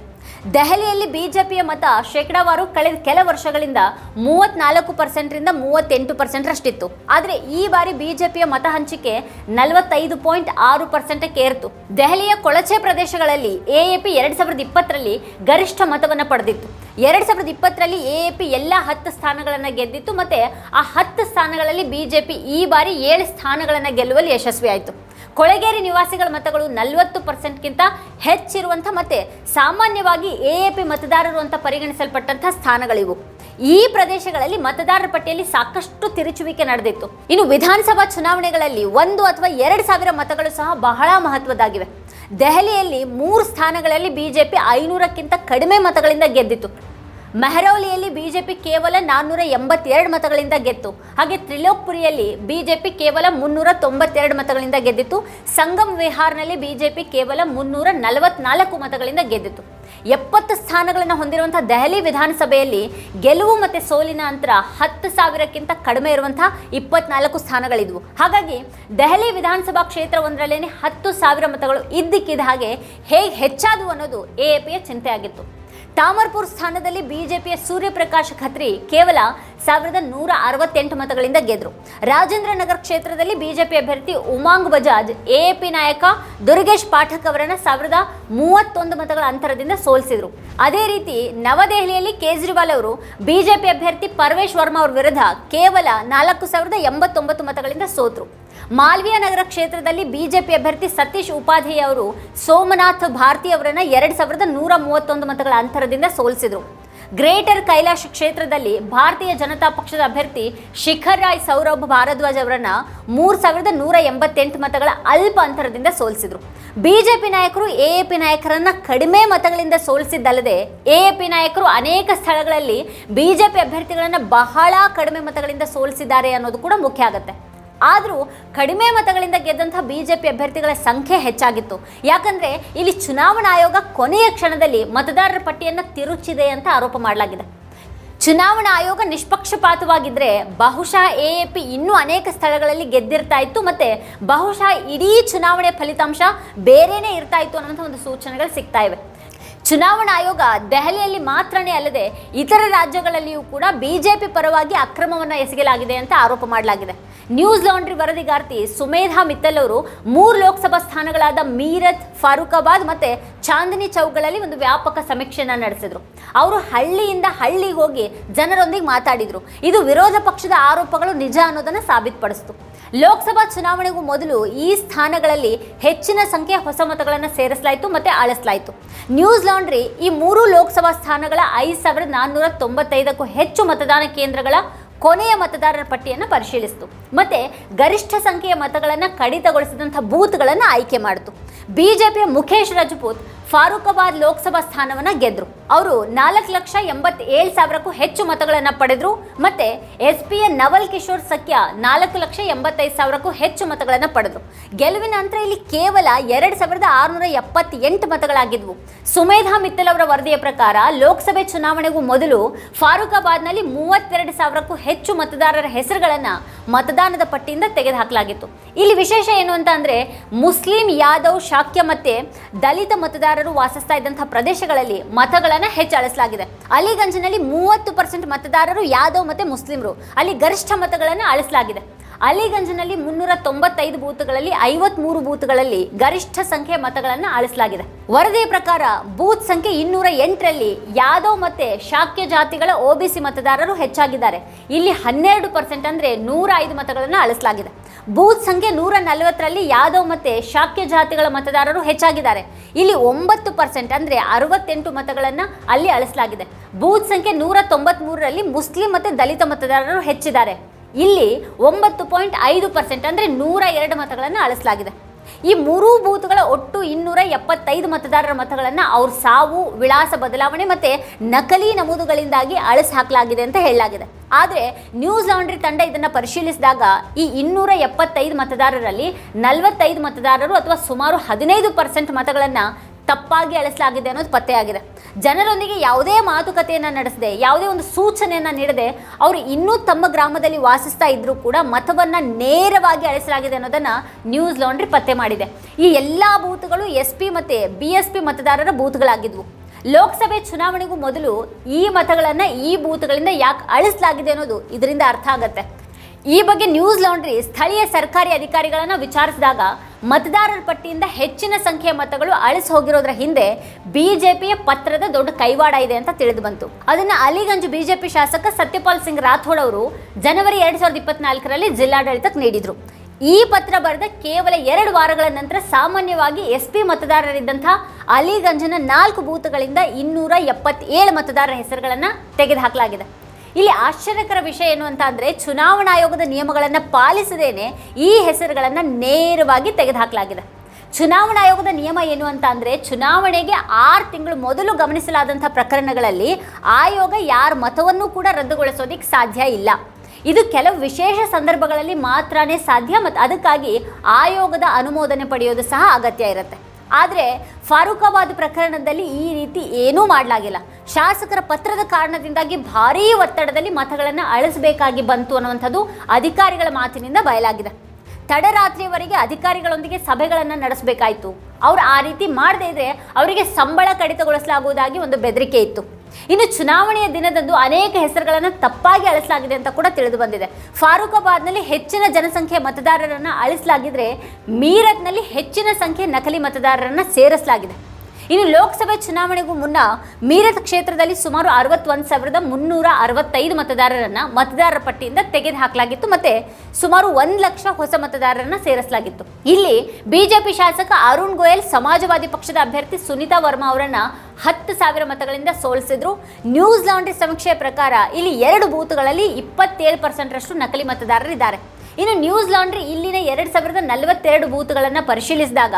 ದೆಹಲಿಯಲ್ಲಿ ಬಿಜೆಪಿಯ ಮತ ಶೇಕಡಾವಾರು ಕಳೆದ ಕೆಲ ವರ್ಷಗಳಿಂದ 34%ರಿಂದ 38%ರಷ್ಟಿತ್ತು. ಆದರೆ ಈ ಬಾರಿ ಬಿಜೆಪಿಯ ಮತ ಹಂಚಿಕೆ 45.6%ಕ್ಕೆ ಏರಿತು. ದೆಹಲಿಯ ಕೊಳಚೆ ಪ್ರದೇಶಗಳಲ್ಲಿ AAP 2020ರಲ್ಲಿ ಗರಿಷ್ಠ ಮತವನ್ನು ಪಡೆದಿತ್ತು. 2020ರಲ್ಲಿ AAP ಎಲ್ಲ 10 ಸ್ಥಾನಗಳನ್ನು ಗೆದ್ದಿತ್ತು. ಮತ್ತೆ ಆ 10 ಸ್ಥಾನಗಳಲ್ಲಿ ಬಿಜೆಪಿ ಈ ಬಾರಿ 7 ಸ್ಥಾನಗಳನ್ನು ಗೆಲ್ಲುವಲ್ಲಿ ಯಶಸ್ವಿಯಾಯಿತು. ಕೊಳಗೇರಿ ನಿವಾಸಿಗಳ ಮತಗಳು 40%ಗಿಂತ ಹೆಚ್ಚಿರುವಂಥ ಮತ್ತೆ ಸಾಮಾನ್ಯವಾಗಿ AAP ಮತದಾರರು ಅಂತ ಪರಿಗಣಿಸಲ್ಪಟ್ಟಂತಹ ಸ್ಥಾನಗಳಿವು. ಈ ಪ್ರದೇಶಗಳಲ್ಲಿ ಮತದಾರರ ಪಟ್ಟಿಯಲ್ಲಿ ಸಾಕಷ್ಟು ತಿರುಚುವಿಕೆ ನಡೆದಿತ್ತು. ಇನ್ನು ವಿಧಾನಸಭಾ ಚುನಾವಣೆಗಳಲ್ಲಿ 1 ಅಥವಾ 2,000 ಮತಗಳು ಸಹ ಬಹಳ ಮಹತ್ವದಾಗಿವೆ. ದೆಹಲಿಯಲ್ಲಿ 3 ಸ್ಥಾನಗಳಲ್ಲಿ ಬಿಜೆಪಿ 500ಕ್ಕಿಂತ ಕಡಿಮೆ ಮತಗಳಿಂದ ಗೆದ್ದಿತ್ತು. ಮೆಹರೌಲಿಯಲ್ಲಿ ಬಿಜೆಪಿ ಕೇವಲ 482 ಮತಗಳಿಂದ ಗೆದ್ದು, ಹಾಗೆ ತ್ರಿಲೋಕ್ಪುರಿಯಲ್ಲಿ ಬಿಜೆಪಿ ಕೇವಲ 392 ಮತಗಳಿಂದ ಗೆದ್ದಿತ್ತು. ಸಂಗಮ್ ವಿಹಾರ್ನಲ್ಲಿ ಬಿಜೆಪಿ ಕೇವಲ 344 ಮತಗಳಿಂದ ಗೆದ್ದಿತ್ತು. 70 ಸ್ಥಾನಗಳನ್ನು ಹೊಂದಿರುವಂತಹ ದೆಹಲಿ ವಿಧಾನಸಭೆಯಲ್ಲಿ ಗೆಲುವು ಮತ್ತು ಸೋಲಿನ ಅಂತರ 10,000ಕ್ಕಿಂತ ಕಡಿಮೆ ಇರುವಂತಹ 24 ಸ್ಥಾನಗಳಿದ್ವು. ಹಾಗಾಗಿ ದೆಹಲಿ ವಿಧಾನಸಭಾ ಕ್ಷೇತ್ರ ಒಂದರಲ್ಲೇನೆ 10,000 ಮತಗಳು ಇದ್ದಕ್ಕಿದ್ದ ಹಾಗೆ ಹೇಗೆ ಹೆಚ್ಚಾದವು ಅನ್ನೋದು AAPಯ ಚಿಂತೆ ಆಗಿತ್ತು. ತಾಮರ್ಪುರ್ ಸ್ಥಾನದಲ್ಲಿ ಬಿಜೆಪಿಯ ಸೂರ್ಯಪ್ರಕಾಶ್ ಖತ್ರಿ ಕೇವಲ 1,168 ಮತಗಳಿಂದ ಗೆದ್ರು. ರಾಜೇಂದ್ರ ನಗರ್ ಕ್ಷೇತ್ರದಲ್ಲಿ ಬಿಜೆಪಿ ಅಭ್ಯರ್ಥಿ ಉಮಾಂಗ್ ಬಜಾಜ್ AAP ನಾಯಕ ದುರ್ಗೇಶ್ ಪಾಠಕ್ ಅವರನ್ನ 1,031 ಮತಗಳ ಅಂತರದಿಂದ ಸೋಲಿಸಿದ್ರು. ಅದೇ ರೀತಿ ನವದೆಹಲಿಯಲ್ಲಿ ಕೇಜ್ರಿವಾಲ್ ಅವರು ಬಿಜೆಪಿ ಅಭ್ಯರ್ಥಿ ಪರ್ವೇಶ್ ವರ್ಮಾ ಅವರ ವಿರುದ್ಧ ಕೇವಲ 4,089 ಮತಗಳಿಂದ ಸೋತರು. ಮಾಲ್ವಿಯಾ ನಗರ ಕ್ಷೇತ್ರದಲ್ಲಿ ಬಿಜೆಪಿ ಅಭ್ಯರ್ಥಿ ಸತೀಶ್ ಉಪಾಧ್ಯಾಯ ಅವರು ಸೋಮನಾಥ್ ಭಾರತಿ ಅವರನ್ನ 2,131 ಮತಗಳ ಅಂತರದಿಂದ ಸೋಲಿಸಿದರು. ಗ್ರೇಟರ್ ಕೈಲಾಶ್ ಕ್ಷೇತ್ರದಲ್ಲಿ ಭಾರತೀಯ ಜನತಾ ಪಕ್ಷದ ಅಭ್ಯರ್ಥಿ ಶಿಖರ್ ರಾಯ್ ಸೌರಭ್ ಭಾರದ್ವಾಜ್ ಅವರನ್ನ 3,188 ಮತಗಳ ಅಲ್ಪ ಅಂತರದಿಂದ ಸೋಲಿಸಿದರು. ಬಿಜೆಪಿ ನಾಯಕರು AAP ನಾಯಕರನ್ನ ಕಡಿಮೆ ಮತಗಳಿಂದ ಸೋಲಿಸಿದ್ದಲ್ಲದೆ AAP ನಾಯಕರು ಅನೇಕ ಸ್ಥಳಗಳಲ್ಲಿ ಬಿಜೆಪಿ ಅಭ್ಯರ್ಥಿಗಳನ್ನ ಬಹಳ ಕಡಿಮೆ ಮತಗಳಿಂದ ಸೋಲಿಸಿದ್ದಾರೆ ಅನ್ನೋದು ಕೂಡ ಮುಖ್ಯ ಆಗುತ್ತೆ. ಆದರೂ ಕಡಿಮೆ ಮತಗಳಿಂದ ಗೆದ್ದಂತಹ ಬಿಜೆಪಿ ಅಭ್ಯರ್ಥಿಗಳ ಸಂಖ್ಯೆ ಹೆಚ್ಚಾಗಿತ್ತು. ಯಾಕಂದ್ರೆ ಇಲ್ಲಿ ಚುನಾವಣಾ ಆಯೋಗ ಕೊನೆಯ ಕ್ಷಣದಲ್ಲಿ ಮತದಾರರ ಪಟ್ಟಿಯನ್ನು ತಿರುಚಿದೆ ಅಂತ ಆರೋಪ ಮಾಡಲಾಗಿದೆ. ಚುನಾವಣಾ ಆಯೋಗ ನಿಷ್ಪಕ್ಷಪಾತವಾಗಿದ್ರೆ ಬಹುಶಃ AAP ಇನ್ನೂ ಅನೇಕ ಸ್ಥಳಗಳಲ್ಲಿ ಗೆದ್ದಿರ್ತಾ ಇತ್ತು, ಮತ್ತೆ ಬಹುಶಃ ಇಡೀ ಚುನಾವಣೆ ಫಲಿತಾಂಶ ಬೇರೆನೇ ಇರ್ತಾ ಇತ್ತು ಅನ್ನುವಂಥ ಒಂದು ಸೂಚನೆಗಳು ಸಿಗ್ತಾ ಇವೆ. ಚುನಾವಣಾ ಆಯೋಗ ದೆಹಲಿಯಲ್ಲಿ ಮಾತ್ರನೇ ಅಲ್ಲದೆ ಇತರ ರಾಜ್ಯಗಳಲ್ಲಿಯೂ ಕೂಡ ಬಿಜೆಪಿ ಪರವಾಗಿ ಅಕ್ರಮವನ್ನು ಎಸಗಲಾಗಿದೆ ಅಂತ ಆರೋಪ ಮಾಡಲಾಗಿದೆ. ನ್ಯೂಸ್ ಲಾಂಡ್ರಿ ವರದಿಗಾರ್ತಿ ಸುಮೇಧಾ ಮಿತ್ತಲ್ ಅವರು 3 ಲೋಕಸಭಾ ಸ್ಥಾನಗಳಾದ ಮೀರತ್, ಫಾರೂಕಾಬಾದ್ ಮತ್ತೆ ಚಾಂದನಿ ಚೌಕ್ಗಳಲ್ಲಿ ಒಂದು ವ್ಯಾಪಕ ಸಮೀಕ್ಷೆಯನ್ನು ನಡೆಸಿದ್ರು. ಅವರು ಹಳ್ಳಿಯಿಂದ ಹಳ್ಳಿಗೆ ಹೋಗಿ ಜನರೊಂದಿಗೆ ಮಾತಾಡಿದ್ರು. ಇದು ವಿರೋಧ ಪಕ್ಷದ ಆರೋಪಗಳು ನಿಜ ಅನ್ನೋದನ್ನು ಸಾಬೀತುಪಡಿಸಿತು. ಲೋಕಸಭಾ ಚುನಾವಣೆಗೂ ಮೊದಲು ಈ ಸ್ಥಾನಗಳಲ್ಲಿ ಹೆಚ್ಚಿನ ಸಂಖ್ಯೆಯ ಹೊಸ ಮತಗಳನ್ನು ಸೇರಿಸಲಾಯಿತು ಮತ್ತೆ ಅಳಿಸಲಾಯಿತು. ನ್ಯೂಸ್ ಲಾಂಡ್ರಿ ಈ 3 ಲೋಕಸಭಾ ಸ್ಥಾನಗಳ 5495ಕ್ಕೂ ಹೆಚ್ಚು ಮತದಾನ ಕೇಂದ್ರಗಳ ಕೊನೆಯ ಮತದಾರರ ಪಟ್ಟಿಯನ್ನು ಪರಿಶೀಲಿಸಿತು ಮತ್ತೆ ಗರಿಷ್ಠ ಸಂಖ್ಯೆಯ ಮತಗಳನ್ನು ಕಡಿತಗೊಳಿಸಿದಂತಹ ಬೂತ್ಗಳನ್ನು ಆಯ್ಕೆ ಮಾಡಿತು. ಬಿಜೆಪಿಯ ಮುಖೇಶ್ ರಜಪೂತ್ ಫಾರೂಕಾಬಾದ್ ಲೋಕಸಭಾ ಸ್ಥಾನವನ್ನು ಗೆದ್ರು. ಅವರು 4,87,000ಕ್ಕೂ ಹೆಚ್ಚು ಮತಗಳನ್ನು ಪಡೆದ್ರು ಮತ್ತೆ ಎಸ್ಪಿಯ ನವಲ್ ಕಿಶೋರ್ ಸಖ್ಯ 4,85,000ಕ್ಕೂ ಹೆಚ್ಚು ಮತಗಳನ್ನು ಪಡೆದ್ರು. ಗೆಲುವಿನ ನಂತರ ಇಲ್ಲಿ ಕೇವಲ 2,678 ಮತಗಳಾಗಿದ್ವು. ಸುಮೇಧಾ ಮಿತ್ತಲ್ ಅವರ ವರದಿಯ ಪ್ರಕಾರ ಲೋಕಸಭೆ ಚುನಾವಣೆಗೂ ಮೊದಲು ಫಾರೂಕಾಬಾದ್ನಲ್ಲಿ 32,000ಕ್ಕೂ ಹೆಚ್ಚು ಮತದಾರರ ಹೆಸರುಗಳನ್ನು ಮತದಾನದ ಪಟ್ಟಿಯಿಂದ ತೆಗೆದುಹಾಕಲಾಗಿತ್ತು. ಇಲ್ಲಿ ವಿಶೇಷ ಏನು ಅಂತ ಅಂದ್ರೆ ಮುಸ್ಲಿಂ, ಯಾದವ್, ಶಾಕ್ಯ ಮತ್ತೆ ದಲಿತ ಮತದಾರರು ವಾಸಿಸ್ತಾ ಇದ್ದಂತಹ ಪ್ರದೇಶಗಳಲ್ಲಿ ಮತಗಳನ್ನು ಹೆಚ್ಚಳಿಸಲಾಗಿದೆ. ಅಲಿಗಂಜ್ನಲ್ಲಿ 30% ಮತದಾರರು ಯಾದವ್ ಮತ್ತೆ ಮುಸ್ಲಿಮರು, ಅಲ್ಲಿ ಗರಿಷ್ಠ ಮತಗಳನ್ನು ಅಳಿಸಲಾಗಿದೆ. ಅಲಿಗಂಜ್ನಲ್ಲಿ 395 ಬೂತ್ಗಳಲ್ಲಿ 53 ಬೂತ್ಗಳಲ್ಲಿ ಗರಿಷ್ಠ ಸಂಖ್ಯೆ ಮತಗಳನ್ನು ಅಳಿಸಲಾಗಿದೆ. ವರದಿಯ ಪ್ರಕಾರ ಬೂತ್ ಸಂಖ್ಯೆ 208ರಲ್ಲಿ ಯಾದವ್ ಮತ್ತೆ ಶಾಕ್ಯ ಜಾತಿಗಳ ಒಬಿಸಿ ಮತದಾರರು ಹೆಚ್ಚಾಗಿದ್ದಾರೆ. ಇಲ್ಲಿ 12% ಅಂದ್ರೆ 105 ಮತಗಳನ್ನು ಅಳಿಸಲಾಗಿದೆ. ಬೂತ್ ಸಂಖ್ಯೆ 140ರಲ್ಲಿ ಯಾದವ್ ಮತ್ತೆ ಶಾಕ್ಯ ಜಾತಿಗಳ ಮತದಾರರು ಹೆಚ್ಚಾಗಿದ್ದಾರೆ. ಇಲ್ಲಿ 9% ಅಂದ್ರೆ 68 ಮತಗಳನ್ನು ಅಲ್ಲಿ ಅಳಿಸಲಾಗಿದೆ. ಬೂತ್ ಸಂಖ್ಯೆ 193ರಲ್ಲಿ ಮುಸ್ಲಿಂ ಮತ್ತೆ ದಲಿತ ಮತದಾರರು ಹೆಚ್ಚಿದ್ದಾರೆ. ಇಲ್ಲಿ 9.5% ಅಂದ್ರೆ 102 ಮತಗಳನ್ನು ಅಳಿಸಲಾಗಿದೆ. ಈ 3 ಬೂತ್ಗಳ ಒಟ್ಟು 275 ಮತದಾರರ ಮತಗಳನ್ನು ಅವ್ರ ಸಾವು, ವಿಳಾಸ ಬದಲಾವಣೆ ಮತ್ತೆ ನಕಲಿ ನಮೂದುಗಳಿಂದಾಗಿ ಅಳಿಸಿ ಹಾಕಲಾಗಿದೆ ಅಂತ ಹೇಳಲಾಗಿದೆ. ಆದರೆ ನ್ಯೂಸ್ ಲಾಂಡ್ರಿ ತಂಡ ಇದನ್ನು ಪರಿಶೀಲಿಸಿದಾಗ ಈ 275 ಮತದಾರರಲ್ಲಿ 45 ಮತದಾರರು ಅಥವಾ ಸುಮಾರು 15% ಮತಗಳನ್ನು ತಪ್ಪಾಗಿ ಅಳಿಸಲಾಗಿದೆ ಅನ್ನೋದು ಪತ್ತೆಯಾಗಿದೆ. ಜನರೊಂದಿಗೆ ಯಾವುದೇ ಮಾತುಕತೆಯನ್ನು ನಡೆಸದೆ, ಯಾವುದೇ ಒಂದು ಸೂಚನೆಯನ್ನು ನೀಡದೆ ಅವರು ಇನ್ನೂ ತಮ್ಮ ಗ್ರಾಮದಲ್ಲಿ ವಾಸಿಸ್ತಾ ಇದ್ರೂ ಕೂಡ ಮತವನ್ನು ನೇರವಾಗಿ ಅಳಿಸಲಾಗಿದೆ ಅನ್ನೋದನ್ನು ನ್ಯೂಸ್ ಲಾಂಡ್ರಿ ಪತ್ತೆ ಮಾಡಿದೆ. ಈ ಎಲ್ಲ ಬೂತ್ಗಳು SP ಮತ್ತು BSP ಮತದಾರರ ಬೂತ್ಗಳಾಗಿದ್ವು. ಲೋಕಸಭೆ ಚುನಾವಣೆಗೂ ಮೊದಲು ಈ ಮತಗಳನ್ನು ಈ ಬೂತ್ಗಳಿಂದ ಯಾಕೆ ಅಳಿಸಲಾಗಿದೆ ಅನ್ನೋದು ಇದರಿಂದ ಅರ್ಥ ಆಗುತ್ತೆ. ಈ ಬಗ್ಗೆ ನ್ಯೂಸ್ ಲಾಂಡ್ರಿ ಸ್ಥಳೀಯ ಸರ್ಕಾರಿ ಅಧಿಕಾರಿಗಳನ್ನು ವಿಚಾರಿಸಿದಾಗ ಮತದಾರರ ಪಟ್ಟಿಯಿಂದ ಹೆಚ್ಚಿನ ಸಂಖ್ಯೆಯ ಮತಗಳು ಅಳಿಸಿ ಹೋಗಿರೋದ್ರ ಹಿಂದೆ ಬಿಜೆಪಿಯ ಪತ್ರದ ದೊಡ್ಡ ಕೈವಾಡ ಇದೆ ಅಂತ ತಿಳಿದು ಬಂತು. ಅದನ್ನು ಅಲಿಗಂಜ್ ಬಿಜೆಪಿ ಶಾಸಕ ಸತ್ಯಪಾಲ್ ಸಿಂಗ್ ರಾಥೋಡ್ ಅವರು ಜನವರಿ 2024ರಲ್ಲಿ ಜಿಲ್ಲಾಡಳಿತಕ್ಕೆ ನೀಡಿದರು. ಈ ಪತ್ರ ಬರೆದ ಕೇವಲ 2 ವಾರಗಳ ನಂತರ ಸಾಮಾನ್ಯವಾಗಿ SP ಮತದಾರರಿದ್ದಂಥ ಅಲಿಗಂಜ್ನ 4 ಬೂತ್ಗಳಿಂದ 277 ಮತದಾರರ ಹೆಸರುಗಳನ್ನು ತೆಗೆದುಹಾಕಲಾಗಿದೆ. ಇಲ್ಲಿ ಆಶ್ಚರ್ಯಕರ ವಿಷಯ ಏನು ಅಂತ ಅಂದ್ರೆ ಚುನಾವಣಾ ಆಯೋಗದ ನಿಯಮಗಳನ್ನು ಪಾಲಿಸದೇನೆ ಈ ಹೆಸರುಗಳನ್ನು ನೇರವಾಗಿ ತೆಗೆದುಹಾಕಲಾಗಿದೆ. ಚುನಾವಣಾ ಆಯೋಗದ ನಿಯಮ ಏನು ಅಂತ ಅಂದ್ರೆ ಚುನಾವಣೆಗೆ 6 ತಿಂಗಳು ಮೊದಲು ಗಮನಿಸಲಾದಂತಹ ಪ್ರಕರಣಗಳಲ್ಲಿ ಆಯೋಗ ಯಾರ ಮತವನ್ನು ಕೂಡ ರದ್ದುಗೊಳಿಸೋದಿಕ್ಕೆ ಸಾಧ್ಯ ಇಲ್ಲ. ಇದು ಕೆಲವು ವಿಶೇಷ ಸಂದರ್ಭಗಳಲ್ಲಿ ಮಾತ್ರನೇ ಸಾಧ್ಯ ಮತ್ತು ಅದಕ್ಕಾಗಿ ಆಯೋಗದ ಅನುಮೋದನೆ ಪಡೆಯೋದು ಸಹ ಅಗತ್ಯ ಇರುತ್ತೆ. ಆದರೆ ಫಾರೂಕಾಬಾದ್ ಪ್ರಕರಣದಲ್ಲಿ ಈ ರೀತಿ ಏನೂ ಮಾಡಲಾಗಿಲ್ಲ. ಶಾಸಕರ ಪತ್ರದ ಕಾರಣದಿಂದಾಗಿ ಭಾರೀ ಒತ್ತಡದಲ್ಲಿ ಮತಗಳನ್ನು ಅಳಿಸಬೇಕಾಗಿ ಬಂತು ಅನ್ನುವಂಥದ್ದು ಅಧಿಕಾರಿಗಳ ಮಾತಿನಿಂದ ಬಯಲಾಗಿದೆ. ತಡರಾತ್ರಿಯವರೆಗೆ ಅಧಿಕಾರಿಗಳೊಂದಿಗೆ ಸಭೆಗಳನ್ನು ನಡೆಸಬೇಕಾಯಿತು. ಅವರು ಆ ರೀತಿ ಮಾಡದೇ ಇದ್ರೆ ಅವರಿಗೆ ಸಂಬಳ ಕಡಿತಗೊಳಿಸಲಾಗುವುದಾಗಿ ಒಂದು ಬೆದರಿಕೆ ಇತ್ತು. ಇನ್ನು ಚುನಾವಣೆಯ ದಿನದಂದು ಅನೇಕ ಹೆಸರುಗಳನ್ನು ತಪ್ಪಾಗಿ ಅಳಿಸಲಾಗಿದೆ ಅಂತ ಕೂಡ ತಿಳಿದು ಬಂದಿದೆ. ಫಾರೂಕಾಬಾದ್ನಲ್ಲಿ ಹೆಚ್ಚಿನ ಜನಸಂಖ್ಯೆ ಮತದಾರರನ್ನು ಅಳಿಸಲಾಗಿದ್ರೆ ಮೀರತ್ನಲ್ಲಿ ಹೆಚ್ಚಿನ ಸಂಖ್ಯೆ ನಕಲಿ ಮತದಾರರನ್ನು ಸೇರಿಸಲಾಗಿದೆ. ಇನ್ನು ಲೋಕಸಭೆ ಚುನಾವಣೆಗೂ ಮುನ್ನ ಮೀರತ್ ಕ್ಷೇತ್ರದಲ್ಲಿ ಸುಮಾರು 61,365 ಮತದಾರರನ್ನು ಮತದಾರರ ಪಟ್ಟಿಯಿಂದ ತೆಗೆದುಹಾಕಲಾಗಿತ್ತು ಮತ್ತೆ ಸುಮಾರು 1 ಲಕ್ಷ ಹೊಸ ಮತದಾರರನ್ನು ಸೇರಿಸಲಾಗಿತ್ತು. ಇಲ್ಲಿ ಬಿಜೆಪಿ ಶಾಸಕ ಅರುಣ್ ಗೋಯಲ್ ಸಮಾಜವಾದಿ ಪಕ್ಷದ ಅಭ್ಯರ್ಥಿ ಸುನೀತಾ ವರ್ಮಾ ಅವರನ್ನು 10,000 ಮತಗಳಿಂದ ಸೋಲಿಸಿದ್ರು. ನ್ಯೂಸ್ ಲಾಂಡ್ರಿ ಸಮೀಕ್ಷೆಯ ಪ್ರಕಾರ ಇಲ್ಲಿ 2 ಬೂತ್ಗಳಲ್ಲಿ 27% ನಕಲಿ ಮತದಾರರಿದ್ದಾರೆ. ಇನ್ನು ನ್ಯೂಸ್ ಲಾಂಡ್ರಿ ಇಲ್ಲಿನ 2,042 ಬೂತ್ಗಳನ್ನು ಪರಿಶೀಲಿಸಿದಾಗ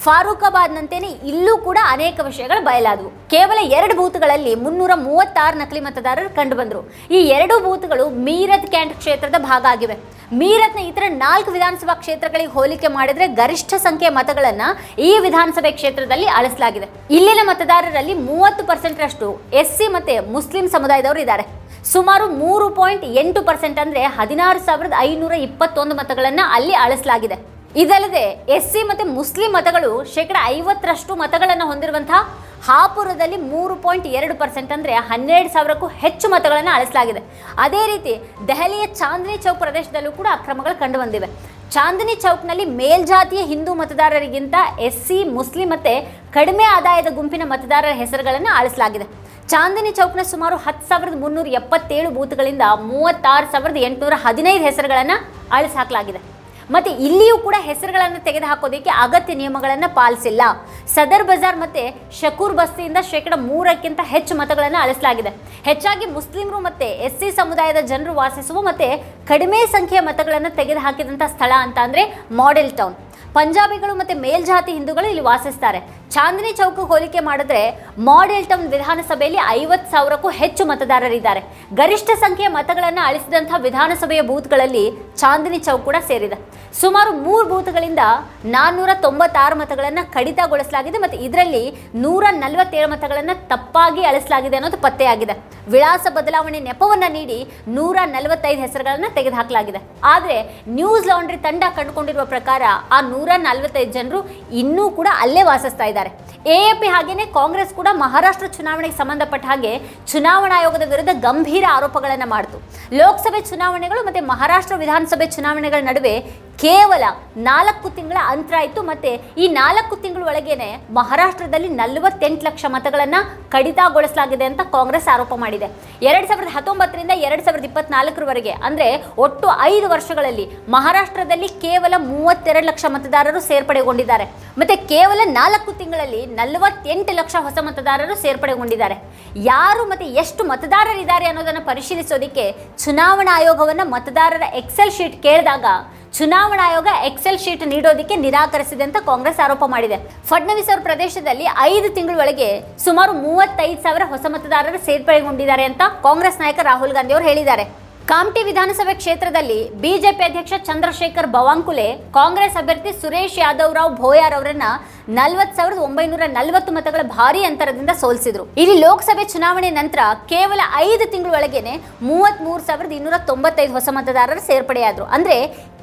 ಫಾರೂಕಾಬಾದ್ನಂತೆಯೇ ಇಲ್ಲೂ ಕೂಡ ಅನೇಕ ವಿಷಯಗಳು ಬಯಲಾದವು. ಕೇವಲ 2 ಬೂತ್ಗಳಲ್ಲಿ 336 ನಕಲಿ ಮತದಾರರು ಕಂಡುಬಂದರು. ಈ 2 ಬೂತ್ಗಳು ಮೀರತ್ ಕ್ಯಾಂಟ್ ಕ್ಷೇತ್ರದ ಭಾಗ ಆಗಿವೆ. ಮೀರತ್ನ ಇತರ 4 ವಿಧಾನಸಭಾ ಕ್ಷೇತ್ರಗಳಿಗೆ ಹೋಲಿಕೆ ಮಾಡಿದರೆ ಗರಿಷ್ಠ ಸಂಖ್ಯೆಯ ಮತಗಳನ್ನು ಈ ವಿಧಾನಸಭೆ ಕ್ಷೇತ್ರದಲ್ಲಿ ಅಳಿಸಲಾಗಿದೆ. ಇಲ್ಲಿನ ಮತದಾರರಲ್ಲಿ 30%ರಷ್ಟು SC ಮತ್ತು ಮುಸ್ಲಿಂ ಸಮುದಾಯದವರು ಇದ್ದಾರೆ. ಸುಮಾರು 3.8% ಅಂದರೆ 16,521 ಮತಗಳನ್ನು ಅಲ್ಲಿ ಅಳಿಸಲಾಗಿದೆ. ಇದಲ್ಲದೆ SC ಮತ್ತು ಮುಸ್ಲಿಂ ಮತಗಳು 50% ಮತಗಳನ್ನು ಹೊಂದಿರುವಂತಹ ಹಾಪುರದಲ್ಲಿ 3.2% ಅಂದರೆ 12,000ಕ್ಕೂ ಹೆಚ್ಚು ಮತಗಳನ್ನು ಅಳಿಸಲಾಗಿದೆ. ಅದೇ ರೀತಿ ದೆಹಲಿಯ ಚಾಂದಿನಿ ಚೌಕ್ ಪ್ರದೇಶದಲ್ಲೂ ಕೂಡ ಅಕ್ರಮಗಳು ಕಂಡುಬಂದಿವೆ. ಚಾಂದಿನಿ ಚೌಕ್ನಲ್ಲಿ ಮೇಲ್ಜಾತಿಯ ಹಿಂದೂ ಮತದಾರರಿಗಿಂತ SC, ಮುಸ್ಲಿಂ ಮತ್ತು ಕಡಿಮೆ ಆದಾಯದ ಗುಂಪಿನ ಮತದಾರರ ಹೆಸರುಗಳನ್ನು ಅಳಿಸಲಾಗಿದೆ. ಚಾಂದಿನಿ ಚೌಕ್ನ ಸುಮಾರು 10,377 ಬೂತ್ಗಳಿಂದ 36,815 ಹೆಸರುಗಳನ್ನು ಅಳಿಸಿ ಹಾಕಲಾಗಿದೆ. ಮತ್ತೆ ಇಲ್ಲಿಯೂ ಕೂಡ ಹೆಸರುಗಳನ್ನು ತೆಗೆದುಹಾಕೋದಕ್ಕೆ ಅಗತ್ಯ ನಿಯಮಗಳನ್ನು ಪಾಲಿಸಿಲ್ಲ. ಸದರ್ ಬಜಾರ್ ಮತ್ತೆ ಶಕೂರ್ ಬಸ್ತಿಯಿಂದ 3% ಹೆಚ್ಚು ಮತಗಳನ್ನು ಅಳಿಸಲಾಗಿದೆ. ಹೆಚ್ಚಾಗಿ ಮುಸ್ಲಿಮರು ಮತ್ತೆ SC ಸಮುದಾಯದ ಜನರು ವಾಸಿಸುವ ಮತ್ತೆ ಕಡಿಮೆ ಸಂಖ್ಯೆಯ ಮತಗಳನ್ನು ತೆಗೆದುಹಾಕಿದಂಥ ಸ್ಥಳ ಅಂತ ಅಂದ್ರೆ ಮಾಡೆಲ್ ಟೌನ್. ಪಂಜಾಬಿಗಳು ಮತ್ತೆ ಮೇಲ್ಜಾತಿ ಹಿಂದೂಗಳು ಇಲ್ಲಿ ವಾಸಿಸ್ತಾರೆ. ಚಾಂದಿನಿ ಚೌಕ್ ಹೋಲಿಕೆ ಮಾಡಿದ್ರೆ ಮಾಡೆಲ್ ಟೌನ್ ವಿಧಾನಸಭೆಯಲ್ಲಿ 50,000ಕ್ಕೂ ಹೆಚ್ಚು ಮತದಾರರಿದ್ದಾರೆ. ಗರಿಷ್ಠ ಸಂಖ್ಯೆಯ ಮತಗಳನ್ನು ಅಳಿಸಿದಂತಹ ವಿಧಾನಸಭೆಯ ಬೂತ್ಗಳಲ್ಲಿ ಚಾಂದಿನಿ ಚೌಕ್ ಕೂಡ ಸೇರಿದೆ. ಸುಮಾರು 3 ಬೂತ್ಗಳಿಂದ 496 ಮತಗಳನ್ನು ಕಡಿತಗೊಳಿಸಲಾಗಿದೆ ಮತ್ತು ಇದರಲ್ಲಿ 147 ಮತಗಳನ್ನು ತಪ್ಪಾಗಿ ಅಳಿಸಲಾಗಿದೆ ಅನ್ನೋದು ಪತ್ತೆಯಾಗಿದೆ. ವಿಳಾಸ ಬದಲಾವಣೆ ನೆಪವನ್ನು ನೀಡಿ 145 ಹೆಸರುಗಳನ್ನು ತೆಗೆದುಹಾಕಲಾಗಿದೆ. ಆದರೆ ನ್ಯೂಸ್ ಲಾಂಡ್ರಿ ತಂಡ ಕಂಡುಕೊಂಡಿರುವ ಪ್ರಕಾರ ಆ 145 ಜನರು ಇನ್ನೂ ಕೂಡ ಅಲ್ಲೇ ವಾಸಿಸ್ತಾ ಇದ್ದಾರೆ. AAP ಹಾಗೇನೆ ಕಾಂಗ್ರೆಸ್ ಕೂಡ ಮಹಾರಾಷ್ಟ್ರ ಚುನಾವಣೆಗೆ ಸಂಬಂಧಪಟ್ಟ ಹಾಗೆ ಚುನಾವಣಾ ಆಯೋಗದ ವಿರುದ್ಧ ಗಂಭೀರ ಆರೋಪಗಳನ್ನು ಮಾಡಿತು. ಲೋಕಸಭೆ ಚುನಾವಣೆಗಳು ಮತ್ತೆ ಮಹಾರಾಷ್ಟ್ರ ವಿಧಾನಸಭೆ ಚುನಾವಣೆಗಳ ನಡುವೆ ಕೇವಲ 4 ತಿಂಗಳ ಅಂತರ ಇತ್ತು. ಮತ್ತೆ ಈ 4 ತಿಂಗಳ ಒಳಗೇನೆ ಮಹಾರಾಷ್ಟ್ರದಲ್ಲಿ 48 ಲಕ್ಷ ಮತಗಳನ್ನು ಕಡಿತಗೊಳಿಸಲಾಗಿದೆ ಅಂತ ಕಾಂಗ್ರೆಸ್ ಆರೋಪ ಮಾಡಿದೆ. 2019ರಿಂದ 2024ರವರೆಗೆ ಅಂದ್ರೆ ಒಟ್ಟು 5 ವರ್ಷಗಳಲ್ಲಿ ಮಹಾರಾಷ್ಟ್ರದಲ್ಲಿ ಕೇವಲ 32 ಲಕ್ಷ ಮತದಾರರು ಸೇರ್ಪಡೆಗೊಂಡಿದ್ದಾರೆ. ಮತ್ತೆ ಕೇವಲ 4 ತಿಂಗಳಲ್ಲಿ 48 ಲಕ್ಷ ಹೊಸ ಮತದಾರರು ಸೇರ್ಪಡೆಗೊಂಡಿದ್ದಾರೆ. ಯಾರು ಮತ್ತೆ ಎಷ್ಟು ಮತದಾರರಿದ್ದಾರೆ ಅನ್ನೋದನ್ನು ಪರಿಶೀಲಿಸೋದಕ್ಕೆ ಚುನಾವಣಾ ಆಯೋಗವನ್ನು ಮತದಾರರ ಎಕ್ಸೆಲ್ ಶೀಟ್ ಕೇಳಿದಾಗ ಚುನಾವಣಾ ಆಯೋಗ ಎಕ್ಸೆಲ್ ಶೀಟ್ ನೀಡೋದಕ್ಕೆ ನಿರಾಕರಿಸಿದೆ ಅಂತ ಕಾಂಗ್ರೆಸ್ ಆರೋಪ ಮಾಡಿದೆ. ಫಡ್ನವೀಸ್ ಅವರ ಪ್ರದೇಶದಲ್ಲಿ 5 ತಿಂಗಳ ಒಳಗೆ ಸುಮಾರು 35,000 ಹೊಸ ಮತದಾರರು ಸೇರ್ಪಡೆಗೊಂಡಿದ್ದಾರೆ ಅಂತ ಕಾಂಗ್ರೆಸ್ ನಾಯಕ ರಾಹುಲ್ ಗಾಂಧಿ ಅವರು ಹೇಳಿದ್ದಾರೆ. ಕಾಮ್ಟಿ ವಿಧಾನಸಭೆ ಕ್ಷೇತ್ರದಲ್ಲಿ ಬಿಜೆಪಿ ಅಧ್ಯಕ್ಷ ಚಂದ್ರಶೇಖರ್ ಬವಾಂಕುಲೆ ಕಾಂಗ್ರೆಸ್ ಅಭ್ಯರ್ಥಿ ಸುರೇಶ್ ಯಾದವ್ ರಾವ್ ಭೋಯಾರ್ ಅವರನ್ನ 40,940 ಮತಗಳ ಭಾರಿ ಅಂತರದಿಂದ ಸೋಲಿಸಿದ್ರು. ಇಲ್ಲಿ ಲೋಕಸಭೆ ಚುನಾವಣೆ ನಂತರ ಕೇವಲ 5 ತಿಂಗಳ ಒಳಗೇನೆ 33,295 ಹೊಸ ಮತದಾರರು ಸೇರ್ಪಡೆಯಾದರು. ಅಂದ್ರೆ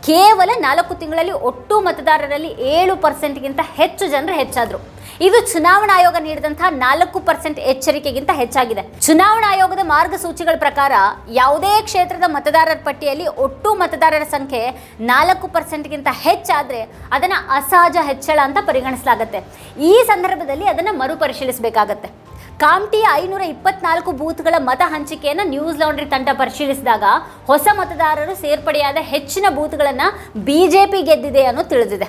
ಕೇವಲ 4 ತಿಂಗಳಲ್ಲಿ ಒಟ್ಟು ಮತದಾರರಲ್ಲಿ 7%ಗಿಂತ ಹೆಚ್ಚು ಜನರು ಹೆಚ್ಚಾದ್ರು. ಇದು ಚುನಾವಣಾ ಆಯೋಗ ನೀಡಿದಂತಹ 4% ಎಚ್ಚರಿಕೆಗಿಂತ ಹೆಚ್ಚಾಗಿದೆ. ಚುನಾವಣಾ ಆಯೋಗದ ಮಾರ್ಗಸೂಚಿಗಳ ಪ್ರಕಾರ ಯಾವುದೇ ಕ್ಷೇತ್ರದ ಮತದಾರರ ಪಟ್ಟಿಯಲ್ಲಿ ಒಟ್ಟು ಮತದಾರರ ಸಂಖ್ಯೆ 4%ಗಿಂತ ಹೆಚ್ಚಾದ್ರೆ ಅದನ್ನ ಅಸಹಜ ಹೆಚ್ಚಳ ಅಂತ ಪರಿಗಣಿಸಲಾಗುತ್ತೆ. ಈ ಸಂದರ್ಭದಲ್ಲಿ ಅದನ್ನ ಮರುಪರಿಶೀಲಿಸಬೇಕಾಗತ್ತೆ. ಕಾಮ್ಟಿಯ 524 ಬೂತ್ಗಳ ಮತ ಹಂಚಿಕೆಯನ್ನು ನ್ಯೂಸ್ ಲಾಂಡ್ರಿ ತಂಡ ಪರಿಶೀಲಿಸಿದಾಗ ಹೊಸ ಮತದಾರರು ಸೇರ್ಪಡೆಯಾದ ಹೆಚ್ಚಿನ ಬೂತ್ಗಳನ್ನು ಬಿಜೆಪಿ ಗೆದ್ದಿದೆ ಅನ್ನೋ ತಿಳಿದಿದೆ.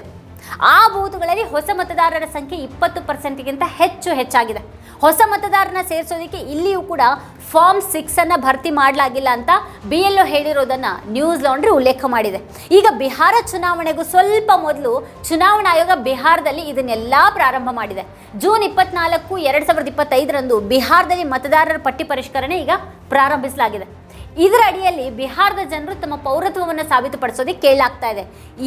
ಆ ಬೂತ್ಗಳಲ್ಲಿ ಹೊಸ ಮತದಾರರ ಸಂಖ್ಯೆ 20%ಗಿಂತ ಹೆಚ್ಚಾಗಿದೆ. ಹೊಸ ಮತದಾರನ ಸೇರಿಸೋದಕ್ಕೆ ಇಲ್ಲಿಯೂ ಕೂಡ ಫಾರ್ಮ್ 6 ಅನ್ನ ಭರ್ತಿ ಮಾಡಲಾಗಿಲ್ಲ ಅಂತ BLO ಹೇಳಿರೋದನ್ನ ನ್ಯೂಸ್ ಲಾಂಡ್ರಿ ಉಲ್ಲೇಖ ಮಾಡಿದೆ. ಈಗ ಬಿಹಾರ ಚುನಾವಣೆಗೂ ಸ್ವಲ್ಪ ಮೊದಲು ಚುನಾವಣಾ ಆಯೋಗ ಬಿಹಾರದಲ್ಲಿ ಇದನ್ನೆಲ್ಲ ಪ್ರಾರಂಭ ಮಾಡಿದೆ. ಜೂನ್ 24, 2025ರಂದು ಬಿಹಾರದಲ್ಲಿ ಮತದಾರರ ಪಟ್ಟಿ ಪರಿಷ್ಕರಣೆ ಈಗ ಪ್ರಾರಂಭಿಸಲಾಗಿದೆ. ಇದರ ಅಡಿಯಲ್ಲಿ ಬಿಹಾರದ ಜನರು ತಮ್ಮ ಪೌರತ್ವವನ್ನು ಸಾಬೀತುಪಡಿಸೋದಕ್ಕೆ ಕೇಳಲಾಗ್ತಾ ಇದೆ.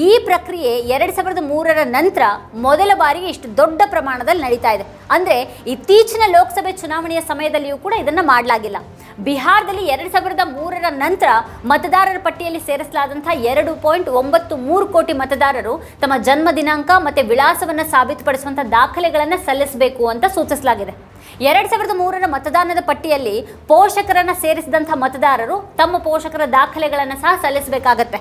ಈ ಪ್ರಕ್ರಿಯೆ 2003ರ ನಂತರ ಮೊದಲ ಬಾರಿಗೆ ಇಷ್ಟು ದೊಡ್ಡ ಪ್ರಮಾಣದಲ್ಲಿ ನಡೀತಾ ಇದೆ. ಅಂದರೆ ಇತ್ತೀಚಿನ ಲೋಕಸಭೆ ಚುನಾವಣೆಯ ಸಮಯದಲ್ಲಿಯೂ ಕೂಡ ಇದನ್ನು ಮಾಡಲಾಗಿಲ್ಲ. ಬಿಹಾರದಲ್ಲಿ 2003ರ ನಂತರ ಮತದಾರರ ಪಟ್ಟಿಯಲ್ಲಿ ಸೇರಿಸಲಾದಂಥ 2.93 ಕೋಟಿ ಮತದಾರರು ತಮ್ಮ ಜನ್ಮ ದಿನಾಂಕ ಮತ್ತು ವಿಳಾಸವನ್ನು ಸಾಬೀತುಪಡಿಸುವಂಥ ದಾಖಲೆಗಳನ್ನು ಸಲ್ಲಿಸಬೇಕು ಅಂತ ಸೂಚಿಸಲಾಗಿದೆ. 2003ರ ಮತದಾನದ ಪಟ್ಟಿಯಲ್ಲಿ ಪೋಷಕರನ್ನು ಸೇರಿಸಿದಂಥ ಮತದಾರರು ತಮ್ಮ ಪೋಷಕರ ದಾಖಲೆಗಳನ್ನು ಸಹ ಸಲ್ಲಿಸಬೇಕಾಗತ್ತೆ.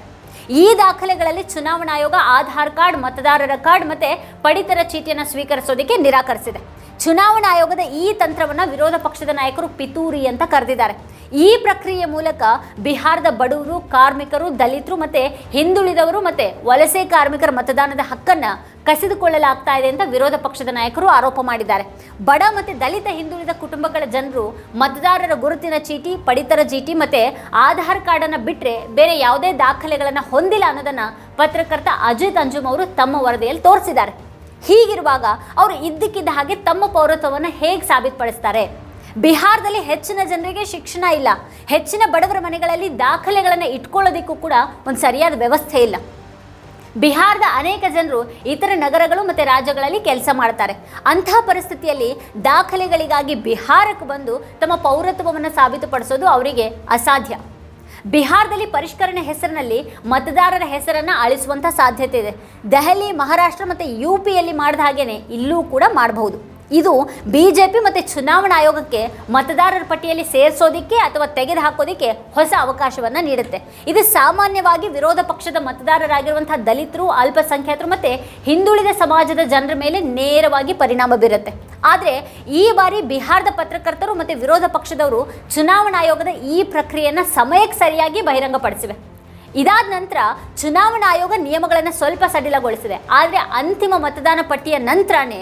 ಈ ದಾಖಲೆಗಳಲ್ಲಿ ಚುನಾವಣಾ ಆಯೋಗ ಆಧಾರ್ ಕಾರ್ಡ್, ಮತದಾರರ ಕಾರ್ಡ್ ಮತ್ತು ಪಡಿತರ ಚೀಟಿಯನ್ನು ಸ್ವೀಕರಿಸೋದಕ್ಕೆ ನಿರಾಕರಿಸಿದೆ. ಚುನಾವಣಾ ಆಯೋಗದ ಈ ತಂತ್ರವನ್ನು ವಿರೋಧ ಪಕ್ಷದ ನಾಯಕರು ಪಿತೂರಿ ಅಂತ ಕರೆದಿದ್ದಾರೆ. ಈ ಪ್ರಕ್ರಿಯೆ ಮೂಲಕ ಬಿಹಾರದ ಬಡವರು, ಕಾರ್ಮಿಕರು, ದಲಿತರು ಮತ್ತು ಹಿಂದುಳಿದವರು ಮತ್ತು ವಲಸೆ ಕಾರ್ಮಿಕರ ಮತದಾನದ ಹಕ್ಕನ್ನು ಕಸಿದುಕೊಳ್ಳಲಾಗ್ತಾ ಇದೆ ಅಂತ ವಿರೋಧ ಪಕ್ಷದ ನಾಯಕರು ಆರೋಪ ಮಾಡಿದ್ದಾರೆ. ಬಡ ಮತ್ತು ದಲಿತ ಹಿಂದುಳಿದ ಕುಟುಂಬಗಳ ಜನರು ಮತದಾರರ ಗುರುತಿನ ಚೀಟಿ, ಪಡಿತರ ಚೀಟಿ ಮತ್ತು ಆಧಾರ್ ಕಾರ್ಡನ್ನು ಬಿಟ್ಟರೆ ಬೇರೆ ಯಾವುದೇ ದಾಖಲೆಗಳನ್ನು ಹೊಂದಿಲ್ಲ ಅನ್ನೋದನ್ನು ಪತ್ರಕರ್ತ ಅಜಿತ್ ಅಂಜುಮ್ ಅವರು ತಮ್ಮ ವರದಿಯಲ್ಲಿ ತೋರಿಸಿದ್ದಾರೆ. ಹೀಗಿರುವಾಗ ಅವರು ಇದ್ದಕ್ಕಿದ್ದ ಹಾಗೆ ತಮ್ಮ ಪೌರತ್ವವನ್ನು ಹೇಗೆ ಸಾಬೀತುಪಡಿಸ್ತಾರೆ? ಬಿಹಾರದಲ್ಲಿ ಹೆಚ್ಚಿನ ಜನರಿಗೆ ಶಿಕ್ಷಣ ಇಲ್ಲ. ಹೆಚ್ಚಿನ ಬಡವರ ಮನೆಗಳಲ್ಲಿ ದಾಖಲೆಗಳನ್ನು ಇಟ್ಕೊಳ್ಳೋದಕ್ಕೂ ಕೂಡ ಒಂದು ಸರಿಯಾದ ವ್ಯವಸ್ಥೆ ಇಲ್ಲ. ಬಿಹಾರದ ಅನೇಕ ಜನರು ಇತರ ನಗರಗಳು ಮತ್ತು ರಾಜ್ಯಗಳಲ್ಲಿ ಕೆಲಸ ಮಾಡ್ತಾರೆ. ಅಂತಹ ಪರಿಸ್ಥಿತಿಯಲ್ಲಿ ದಾಖಲೆಗಳಿಗಾಗಿ ಬಿಹಾರಕ್ಕೆ ಬಂದು ತಮ್ಮ ಪೌರತ್ವವನ್ನು ಸಾಬೀತುಪಡಿಸೋದು ಅವರಿಗೆ ಅಸಾಧ್ಯ. ಬಿಹಾರದಲ್ಲಿ ಪರಿಷ್ಕರಣೆ ಹೆಸರಿನಲ್ಲಿ ಮತದಾರರ ಹೆಸರನ್ನು ಅಳಿಸುವಂಥ ಸಾಧ್ಯತೆ ಇದೆ. ದೆಹಲಿ, ಮಹಾರಾಷ್ಟ್ರ ಮತ್ತು UPಯಲ್ಲಿ ಮಾಡಿದ ಹಾಗೇನೆ ಇಲ್ಲೂ ಕೂಡ ಮಾಡಬಹುದು. ಇದು ಬಿಜೆಪಿ ಮತ್ತು ಚುನಾವಣಾ ಆಯೋಗಕ್ಕೆ ಮತದಾರರ ಪಟ್ಟಿಯಲ್ಲಿ ಸೇರಿಸೋದಿಕ್ಕೆ ಅಥವಾ ತೆಗೆದುಹಾಕೋದಿಕ್ಕೆ ಹೊಸ ಅವಕಾಶವನ್ನು ನೀಡುತ್ತೆ. ಇದು ಸಾಮಾನ್ಯವಾಗಿ ವಿರೋಧ ಪಕ್ಷದ ಮತದಾರರಾಗಿರುವಂಥ ದಲಿತರು, ಅಲ್ಪಸಂಖ್ಯಾತರು ಮತ್ತು ಹಿಂದುಳಿದ ಸಮಾಜದ ಜನರ ಮೇಲೆ ನೇರವಾಗಿ ಪರಿಣಾಮ ಬೀರುತ್ತೆ. ಆದರೆ ಈ ಬಾರಿ ಬಿಹಾರದ ಪತ್ರಕರ್ತರು ಮತ್ತು ವಿರೋಧ ಪಕ್ಷದವರು ಚುನಾವಣಾ ಆಯೋಗದ ಈ ಪ್ರಕ್ರಿಯೆಯನ್ನು ಸಮಯಕ್ಕೆ ಸರಿಯಾಗಿ ಬಹಿರಂಗಪಡಿಸಿವೆ. ಇದಾದ ನಂತರ ಚುನಾವಣಾ ಆಯೋಗ ನಿಯಮಗಳನ್ನು ಸ್ವಲ್ಪ ಸಡಿಲಗೊಳಿಸಿದೆ. ಆದರೆ ಅಂತಿಮ ಮತದಾನ ಪಟ್ಟಿಯ ನಂತರನೇ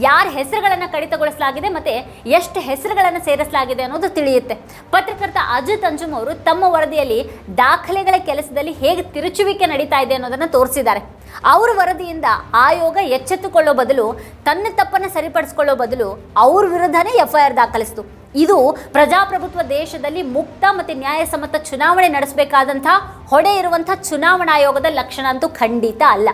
ಯಾರ ಹೆಸರುಗಳನ್ನು ಕಡಿತಗೊಳಿಸಲಾಗಿದೆ ಮತ್ತು ಎಷ್ಟು ಹೆಸರುಗಳನ್ನು ಸೇರಿಸಲಾಗಿದೆ ಅನ್ನೋದು ತಿಳಿಯುತ್ತೆ. ಪತ್ರಕರ್ತ ಅಜಿತ್ ಅಂಜುಮ್ ಅವರು ತಮ್ಮ ವರದಿಯಲ್ಲಿ ದಾಖಲೆಗಳ ಕೆಲಸದಲ್ಲಿ ಹೇಗೆ ತಿರುಚುವಿಕೆ ನಡೀತಾ ಇದೆ ಅನ್ನೋದನ್ನು ತೋರಿಸಿದ್ದಾರೆ. ಅವ್ರ ವರದಿಯಿಂದ ಆಯೋಗ ಎಚ್ಚೆತ್ತುಕೊಳ್ಳೋ ಬದಲು ತನ್ನ ತಪ್ಪನ್ನು ಸರಿಪಡಿಸ್ಕೊಳ್ಳೋ ಬದಲು ಅವ್ರ ವಿರುದ್ಧನೇ FIR ದಾಖಲಿಸಿತು. ಇದು ಪ್ರಜಾಪ್ರಭುತ್ವ ದೇಶದಲ್ಲಿ ಮುಕ್ತ ಮತ್ತು ನ್ಯಾಯಸಮ್ಮತ ಚುನಾವಣೆ ನಡೆಸಬೇಕಾದಂಥ ಹೊಣೆ ಇರುವಂಥ ಚುನಾವಣಾ ಆಯೋಗದ ಲಕ್ಷಣ ಅಂತೂ ಖಂಡಿತ ಅಲ್ಲ.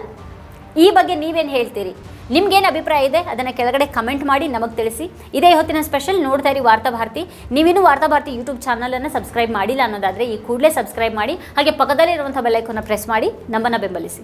ಈ ಬಗ್ಗೆ ನೀವೇನು ಹೇಳ್ತೀರಿ? ನಿಮ್ಗೇನು ಅಭಿಪ್ರಾಯ ಇದೆ ಅದನ್ನು ಕೆಳಗಡೆ ಕಮೆಂಟ್ ಮಾಡಿ ನಮಗೆ ತಿಳಿಸಿ. ಇದೇ ಹೊತ್ತಿನ ಸ್ಪೆಷಲ್. ನೋಡ್ತಾ ಇರಿ ವಾರ್ತಾಭಾರತಿ. ನೀವಿನ್ನೂ ವಾರ್ತಾಭಾರತಿ ಯೂಟ್ಯೂಬ್ ಚಾನಲನ್ನು ಸಬ್ಸ್ಕ್ರೈಬ್ ಮಾಡಿಲ್ಲ ಅನ್ನೋದಾದರೆ ಈ ಕೂಡಲೇ ಸಬ್ಸ್ಕ್ರೈಬ್ ಮಾಡಿ, ಹಾಗೆ ಪಕ್ಕದಲ್ಲಿರುವಂಥ ಬೆಲ್ ಐಕಾನ್ನ ಪ್ರೆಸ್ ಮಾಡಿ ನಮ್ಮನ್ನು ಬೆಂಬಲಿಸಿ.